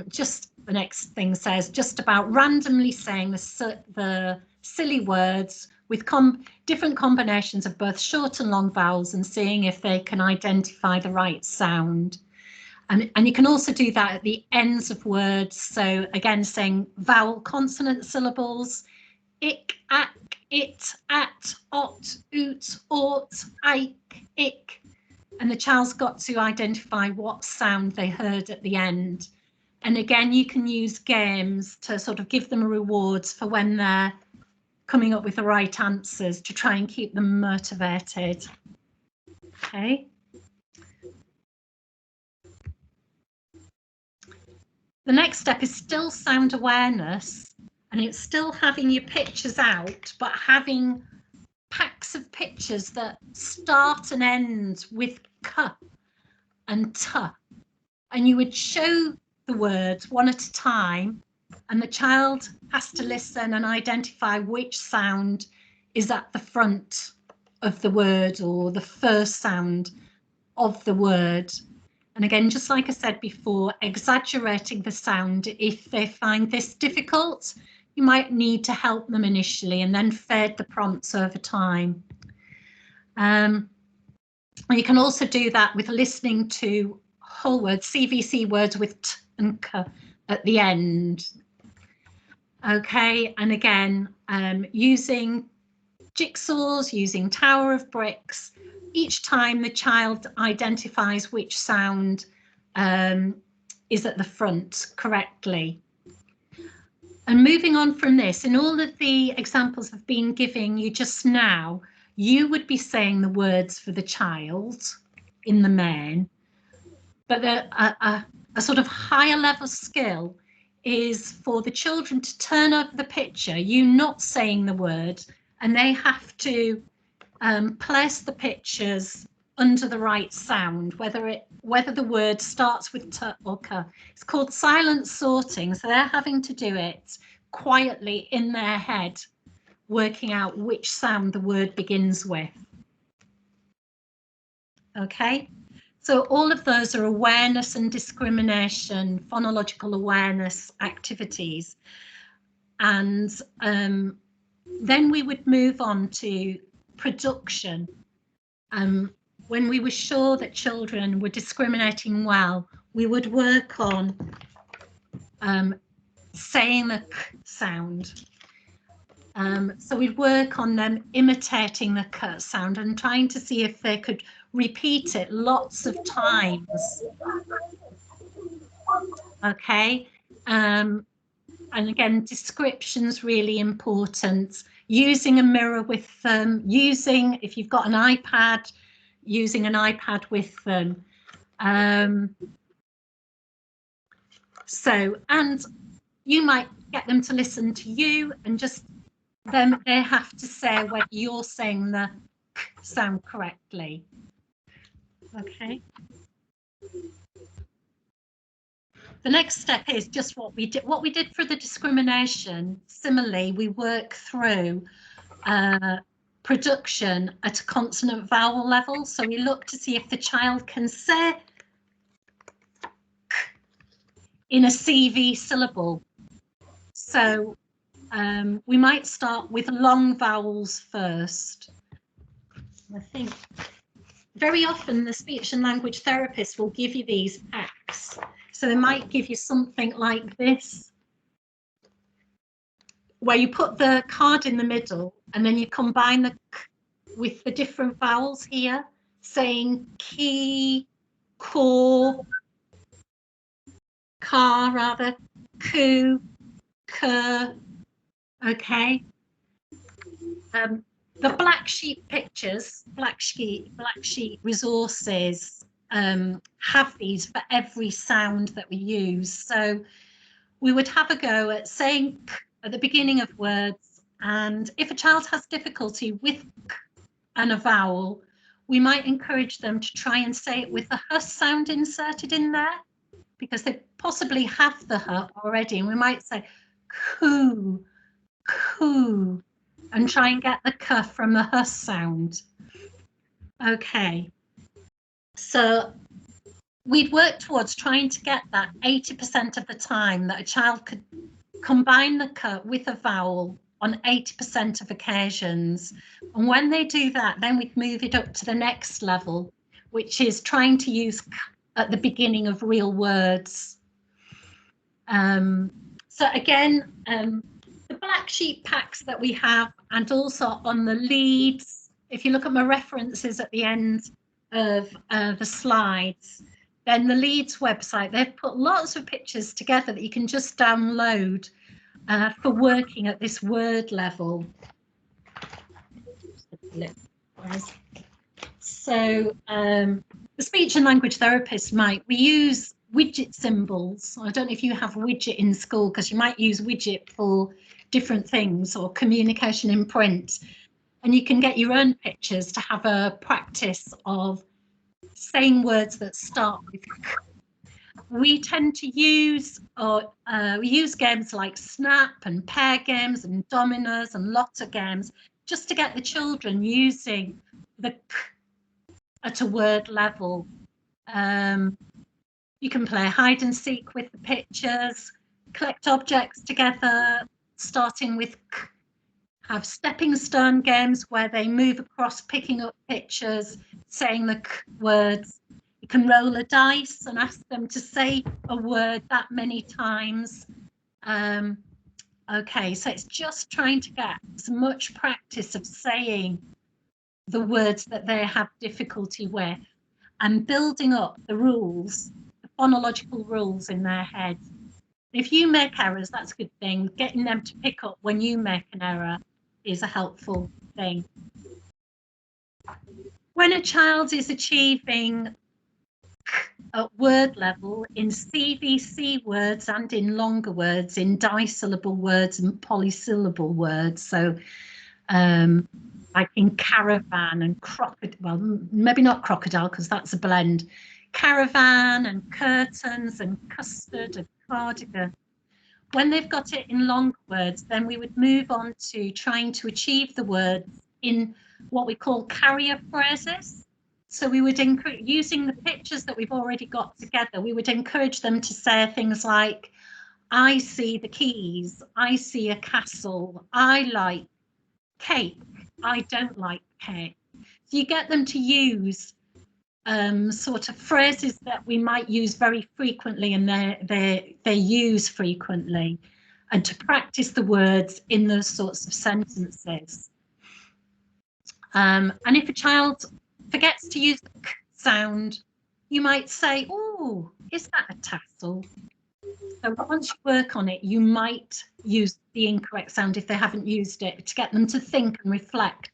Just the next thing says just about randomly saying the silly words with different combinations of both short and long vowels, and seeing if they can identify the right sound. And you can also do that at the ends of words. So again, saying vowel consonant syllables, ik, ak, it, at, ot, oot, ort, ike, ik. And the child's got to identify what sound they heard at the end. And again, you can use games to sort of give them rewards for when they're coming up with the right answers to try and keep them motivated. Okay. The next step is still sound awareness, and it's still having your pictures out, but having packs of pictures that start and end with k and t. And you would show the words one at a time, and the child has to listen and identify which sound is at the front of the word or the first sound of the word. And again, just like I said before, exaggerating the sound. If they find this difficult, you might need to help them initially and then fade the prompts over time. And you can also do that with listening to whole words, CVC words with t and k at the end. Okay, and again, using jigsaws, using tower of bricks, each time the child identifies which sound is at the front correctly. And moving on from this, in all of the examples I've been giving you just now, you would be saying the words for the child in the main, but a sort of higher level skill is for the children to turn over the picture, you not saying the word, and they have to place the pictures under the right sound, whether the word starts with t or k. It's called silent sorting, so they're having to do it quietly in their head, working out which sound the word begins with. Okay, so all of those are awareness and discrimination, phonological awareness activities. And then we would move on to production. When we were sure that children were discriminating well, we would work on saying the k sound. So we'd work on them imitating the k sound and trying to see if they could repeat it lots of times. Okay, and again, description's really important. Using a mirror with them, using, if you've got an iPad, using an iPad with them. And you might get them to listen to you, and just then they have to say whether you're saying the k sound correctly. Okay. The next step is just what we did for the discrimination. Similarly, we work through production at a consonant vowel level. So we look to see if the child can say k in a CV syllable. So we might start with long vowels first. I think very often the speech and language therapist will give you these packs. So they might give you something like this, where you put the card in the middle and then you combine the k with the different vowels here, saying ki, ko, ka rather, ku, k. Okay. The black sheet pictures, black sheet resources have these for every sound that we use. So we would have a go at saying k at the beginning of words, and if a child has difficulty with k and a vowel, we might encourage them to try and say it with the h sound inserted in there, because they possibly have the h already, and we might say coo, coo, and try and get the k from the h sound. Okay, so we'd work towards trying to get that 80% of the time, that a child could combine the k with a vowel on 80% of occasions. And when they do that, then we'd move it up to the next level, which is trying to use k at the beginning of real words. So again, the black sheet packs that we have, and also on the leads, if you look at my references at the end of the slides, then the Leeds website, they've put lots of pictures together that you can just download for working at this word level. So the speech and language therapist we use widget symbols. I don't know if you have widget in school, because you might use widget for different things, or communication in print. And you can get your own pictures to have a practice of saying words that start with k. We tend to use, we use games like Snap and pair games and dominoes and lotta games, just to get the children using the k at a word level. You can play hide and seek with the pictures, collect objects together, starting with k. Have stepping stone games where they move across, picking up pictures, saying the k words. You can roll a dice and ask them to say a word that many times. Okay, so it's just trying to get as much practice of saying the words that they have difficulty with, and building up the rules, the phonological rules in their head. If you make errors, that's a good thing. Getting them to pick up when you make an error is a helpful thing. When a child is achieving at word level in CVC words and in longer words, in disyllable words and polysyllable words, so like in caravan and crocodile, well, maybe not crocodile because that's a blend, caravan and curtains and custard and cardigan. When they've got it in longer words, then we would move on to trying to achieve the words in what we call carrier phrases. So we would encourage, using the pictures that we've already got together, we would encourage them to say things like, I see the keys, I see a castle, I like cake, I don't like cake. So you get them to use sort of phrases that we might use very frequently and they use frequently, and to practice the words in those sorts of sentences. And if a child forgets to use the k sound, you might say, oh, is that a tassel? So once you work on it, you might use the incorrect sound if they haven't used it, to get them to think and reflect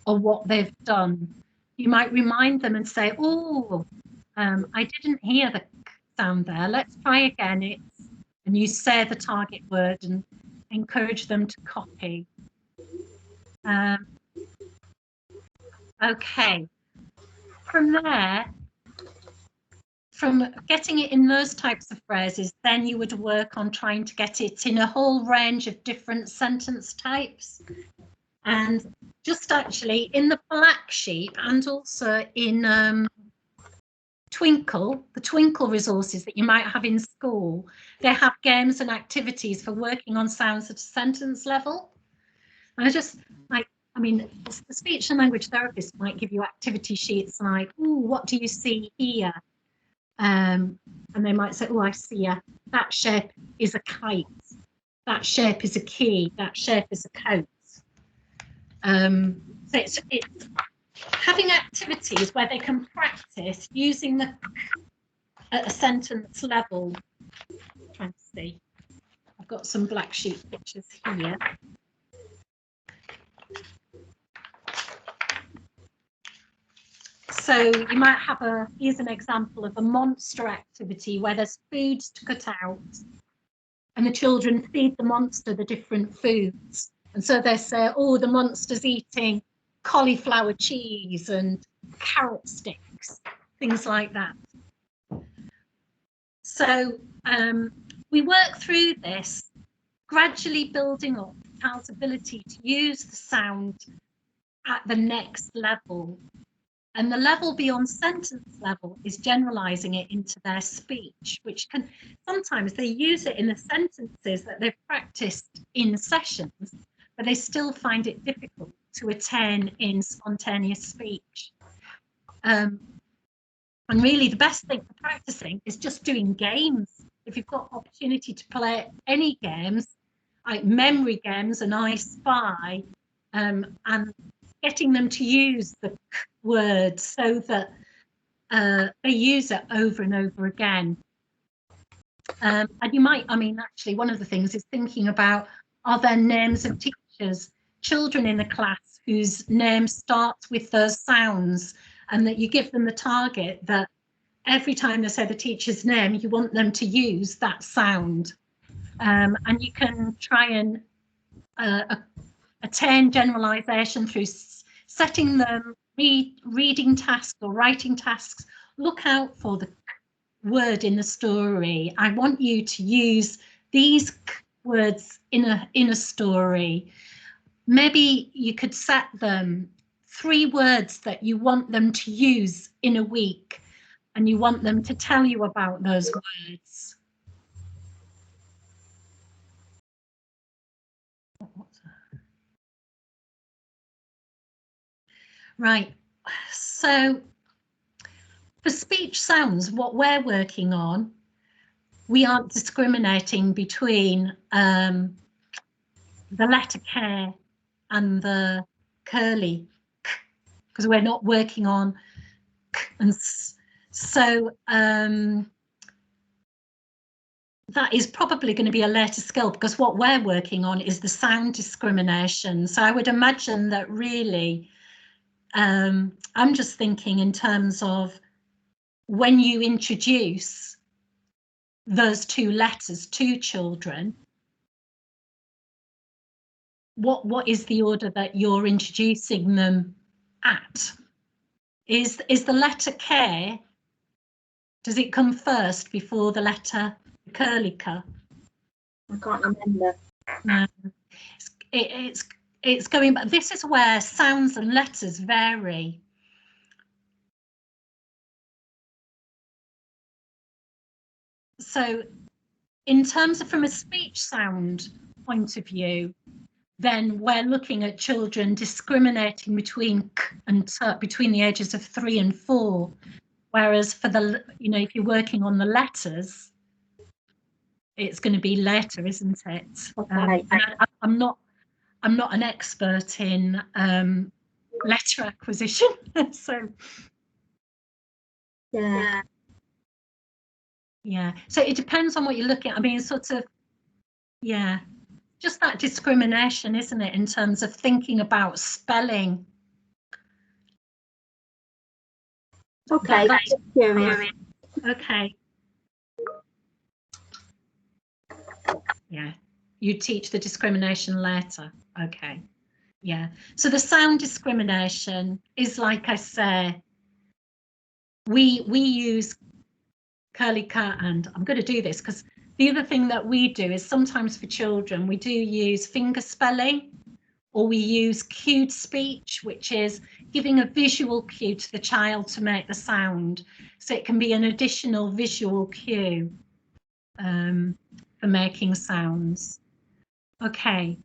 on what they've done. You might remind them and say, oh, I didn't hear the k sound there. Let's try again. And you say the target word and encourage them to copy. Okay. From there, from getting it in those types of phrases, then you would work on trying to get it in a whole range of different sentence types. And just actually in the black sheep, and also in Twinkle, the Twinkle resources that you might have in school, they have games and activities for working on sounds at a sentence level. And I mean, the speech and language therapist might give you activity sheets like, oh, what do you see here? And they might say, oh, I see that shape is a kite, that shape is a key, that shape is a coat. So it's having activities where they can practice using the at a sentence level. I'm trying to see, I've got some black sheep pictures here. So you might have here's an example of a monster activity where there's foods to cut out and the children feed the monster the different foods. And so they say, oh, the monster's eating cauliflower cheese and carrot sticks, things like that. So we work through this, gradually building up the child's ability to use the sound at the next level. And the level beyond sentence level is generalizing it into their speech, which can sometimes they use it in the sentences that they've practiced in sessions, but they still find it difficult to attain in spontaneous speech. And really the best thing for practicing is just doing games. If you've got opportunity to play any games, like memory games and I Spy, and getting them to use the word so that they use it over and over again. And you might, I mean, actually, one of the things is thinking about, are there names of teachers, children in a class whose name starts with those sounds, and that you give them the target that every time they say the teacher's name, you want them to use that sound. And you can try and attain generalization through setting them reading tasks or writing tasks. Look out for the word in the story. I want you to use these words in a story. Maybe you could set them 3 words that you want them to use in a week, and you want them to tell you about those words. Right, so for speech sounds, what we're working on, we aren't discriminating between the letter K and the curly K, because we're not working on K and S. So that is probably going to be a later skill, because what we're working on is the sound discrimination. So I would imagine that really, I'm just thinking in terms of when you introduce those 2 letters to children, what is the order that you're introducing them at? Is the letter K, does it come first before the letter curly K? I can't remember. No, it's going, but this is where sounds and letters vary. So in terms of from a speech sound point of view, then we're looking at children discriminating between K and T between the ages of 3 and 4. Whereas for the, you know, if you're working on the letters, it's going to be later, isn't it? Okay. I'm not an expert in letter acquisition, so Yeah. yeah. So it depends on what you're looking at. I mean, sort of, yeah, just that discrimination, isn't it, in terms of thinking about spelling. Okay. That's curious. Okay. Yeah, you teach the discrimination later. Okay. Yeah, so the sound discrimination is, like I say, we use curly K, and I'm going to do this because the other thing that we do is sometimes for children we do use finger spelling, or we use cued speech, which is giving a visual cue to the child to make the sound. So it can be an additional visual cue for making sounds. Okay,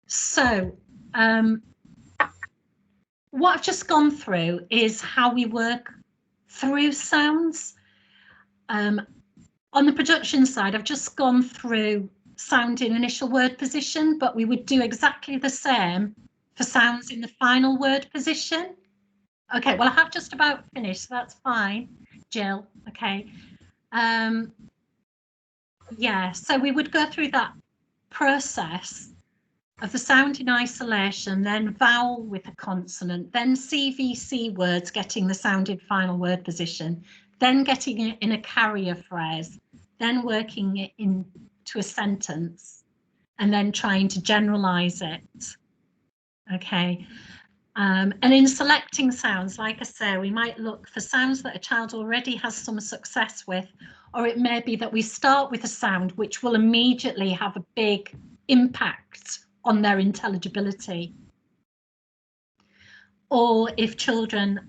so what I've just gone through is how we work through sounds. On the production side, I've just gone through sound in initial word position, but we would do exactly the same for sounds in the final word position. Okay, well, I have just about finished, so that's fine, Jill. Okay. Yeah, so we would go through that process of the sound in isolation, then vowel with a consonant, then CVC words getting the sound in final word position, then getting it in a carrier phrase, then working it into a sentence, and then trying to generalize it. Okay. And in selecting sounds, like I say, we might look for sounds that a child already has some success with, or it may be that we start with a sound which will immediately have a big impact on their intelligibility. Or if children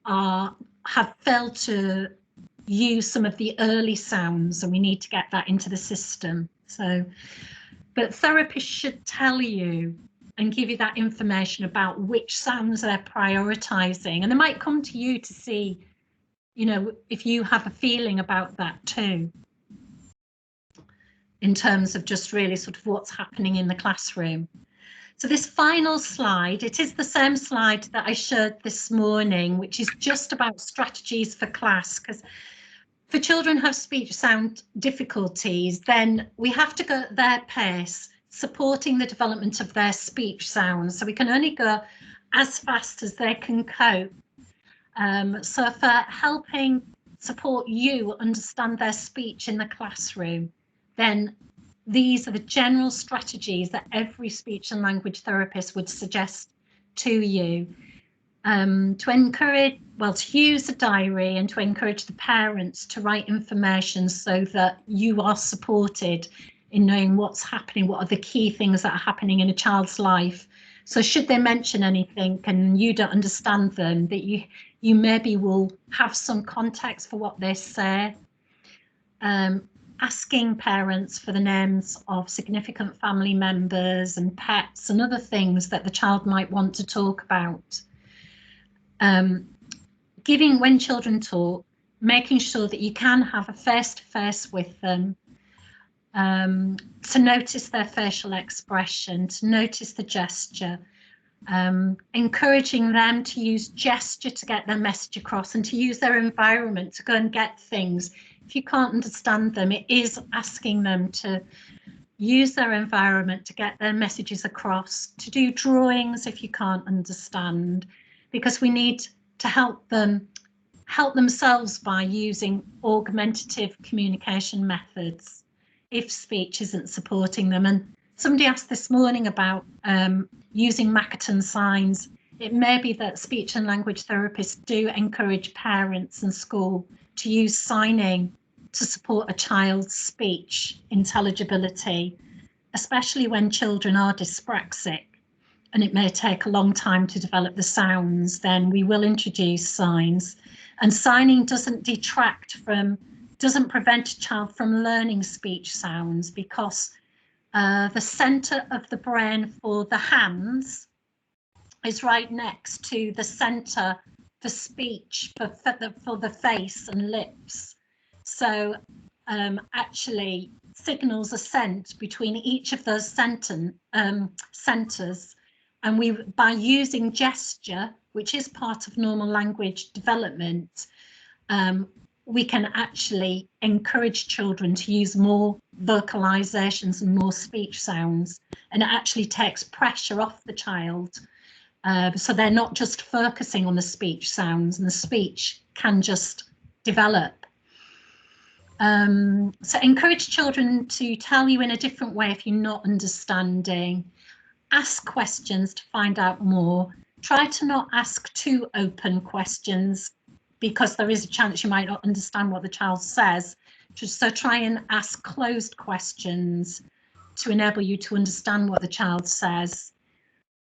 have failed to use some of the early sounds, and we need to get that into the system. So, but therapists should tell you and give you that information about which sounds they're prioritising. And they might come to you to see, you know, if you have a feeling about that too, in terms of just really sort of what's happening in the classroom. So this final slide, it is the same slide that I showed this morning, which is just about strategies for class, because for children who have speech sound difficulties, then we have to go at their pace, supporting the development of their speech sounds. So we can only go as fast as they can cope. So for helping support you understand their speech in the classroom, then these are the general strategies that every speech and language therapist would suggest to you. To encourage, well, to use a diary and to encourage the parents to write information so that you are supported in knowing what's happening, what are the key things that are happening in a child's life. So should they mention anything and you don't understand them, that you maybe will have some context for what they say. Asking parents for the names of significant family members and pets and other things that the child might want to talk about. Giving, when children talk, making sure that you can have a face-to-face with them, to notice their facial expression, to notice the gesture, encouraging them to use gesture to get their message across and to use their environment to go and get things. If you can't understand them, it is asking them to use their environment to get their messages across, to do drawings if you can't understand, because we need to help themselves by using augmentative communication methods if speech isn't supporting them. And somebody asked this morning about using Makaton signs. It may be that speech and language therapists do encourage parents and school to use signing to support a child's speech intelligibility, especially when children are dyspraxic and it may take a long time to develop the sounds. Then we will introduce signs. And signing doesn't prevent a child from learning speech sounds, because the center of the brain for the hands is right next to the center for speech for the face and lips. So actually signals are sent between each of those centers, and by using gesture, which is part of normal language development, we can actually encourage children to use more vocalizations and more speech sounds, and it actually takes pressure off the child. So they're not just focusing on the speech sounds, and the speech can just develop. So encourage children to tell you in a different way if you're not understanding. Ask questions to find out more. Try to not ask too open questions, because there is a chance you might not understand what the child says. So try and ask closed questions to enable you to understand what the child says.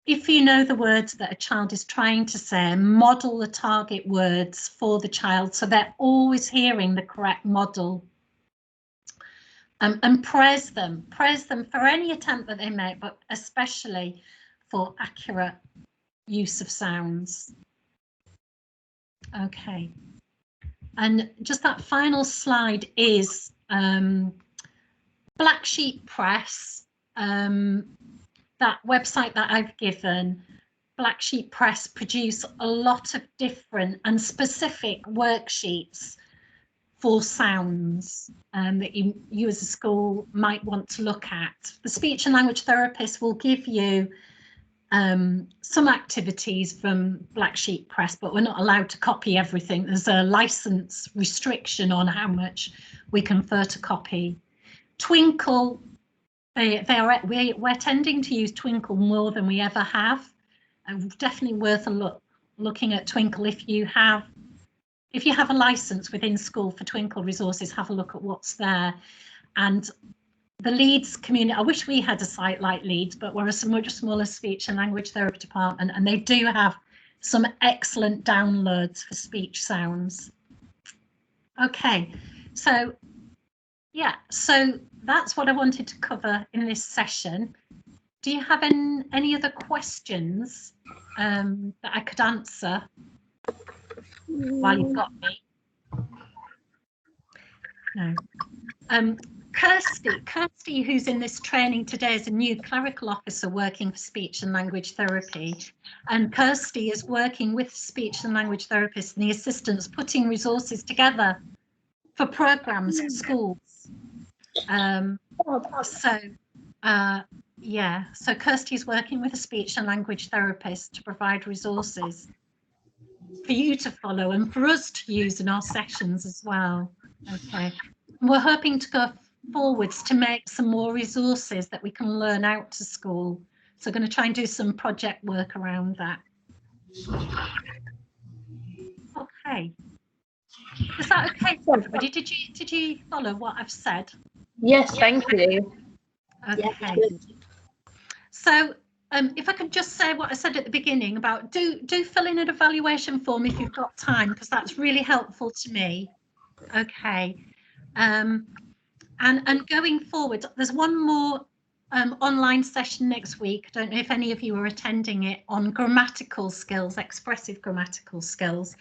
If you know the words that a child is trying to say, model the target words for the child so they're always hearing the correct model. And praise them for any attempt that they make, but especially for accurate use of sounds. Okay, and just that final slide is Black Sheep Press, that website that I've given. Black Sheep Press produce a lot of different and specific worksheets for sounds that you as a school might want to look at. The speech and language therapist will give you some activities from Black Sheep Press, but we're not allowed to copy everything. There's a license restriction on how much we can photocopy. Twinkle, we're tending to use Twinkle more than we ever have. Definitely worth a look, looking at Twinkle. If you have a license within school for Twinkle resources, have a look at what's there. And the Leeds community, I wish we had a site like Leeds, but we're a much smaller speech and language therapy department, and they do have some excellent downloads for speech sounds. Okay, so yeah, so that's what I wanted to cover in this session. do you have any other questions that I could answer while you've got me? No. Kirsty, who's in this training today, is a new clerical officer working for speech and language therapy. And Kirsty is working with speech and language therapists and the assistants, putting resources together for programs for schools. So Kirsty is working with a speech and language therapist to provide resources for you to follow and for us to use in our sessions as well. Okay. And we're hoping to go forwards to make some more resources that we can learn out to school. So going to try and do some project work around that. Okay. Is that okay for everybody? Did you follow what I've said? Yes, thank you. Okay. So if I could just say what I said at the beginning about do fill in an evaluation form if you've got time, because that's really helpful to me. Okay. And going forward, there's one more online session next week. I don't know if any of you are attending it, on grammatical skills, expressive grammatical skills.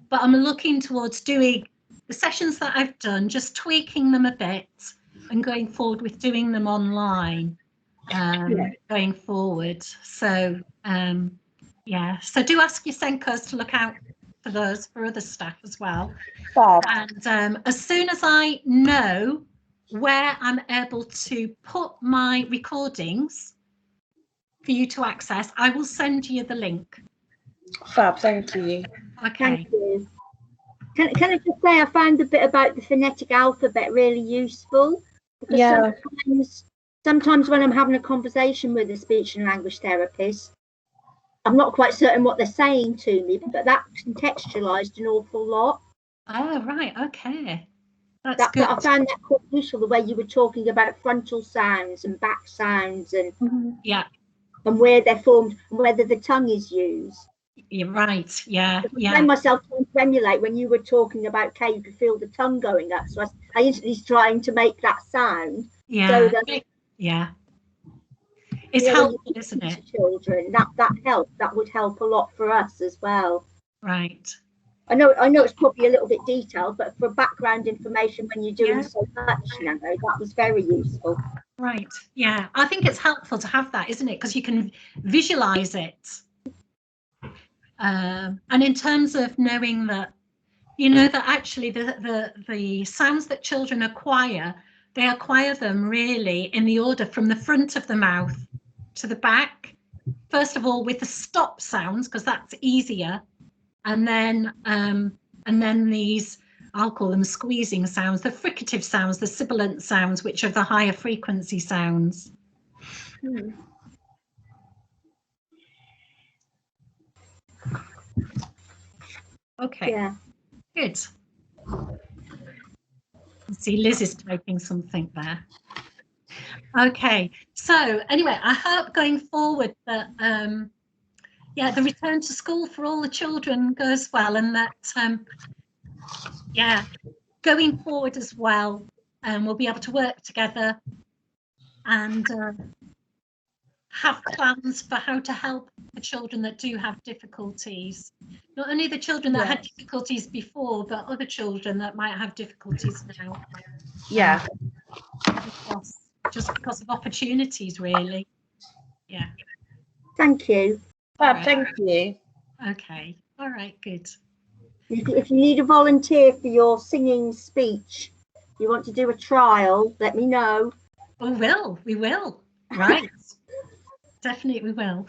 But I'm looking towards doing the sessions that I've done, just tweaking them a bit and going forward with doing them online going forward. So yeah, so do ask your Senkos to look out for those for other staff as well. And as soon as I know where I'm able to put my recordings for you to access, I will send you the link. Fab, thank you. Okay. Thank you. Can I just say I found the bit about the phonetic alphabet really useful? Because Yeah. sometimes when I'm having a conversation with a speech and language therapist, I'm not quite certain what they're saying to me, but that contextualised an awful lot. Oh, right. Okay. That's good. I found that quite useful, the way you were talking about frontal sounds and back sounds and yeah, and where they're formed and whether the tongue is used. You're right. Yeah. I found myself trying to emulate when you were talking about K, you could feel the tongue going up. So I instantly trying to make that sound. Yeah. So that, yeah. It's helpful, isn't it? Children, that helped. That would help a lot for us as well. Right. I know it's probably a little bit detailed, but for background information when you're doing so much now, that was very useful. Right. Yeah. I think it's helpful to have that, isn't it? Because you can visualize it. And in terms of knowing that, you know, that actually the sounds that children acquire, they acquire them really in the order from the front of the mouth to the back. First of all, with the stop sounds, because that's easier, and then these, I'll call them squeezing sounds, the fricative sounds, the sibilant sounds, which are the higher frequency sounds. Okay. Yeah. Good. See, Liz is typing something there. Okay, so anyway, I hope going forward that yeah, the return to school for all the children goes well, and that yeah, going forward as well, we'll be able to work together and have plans for how to help the children that do have difficulties. Not only the children that had difficulties before, but other children that might have difficulties now. Yeah. Just because of opportunities, really. Yeah. Thank you. Fab, thank you. Okay. All right, good. If you need a volunteer for your singing speech, you want to do a trial, let me know. Oh, we will. Right. Definitely we will.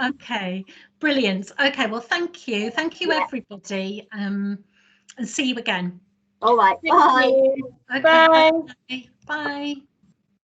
Okay, brilliant. Okay, well, thank you. Thank you, everybody. And see you again. All right. Bye. Okay, Bye. bye. Bye.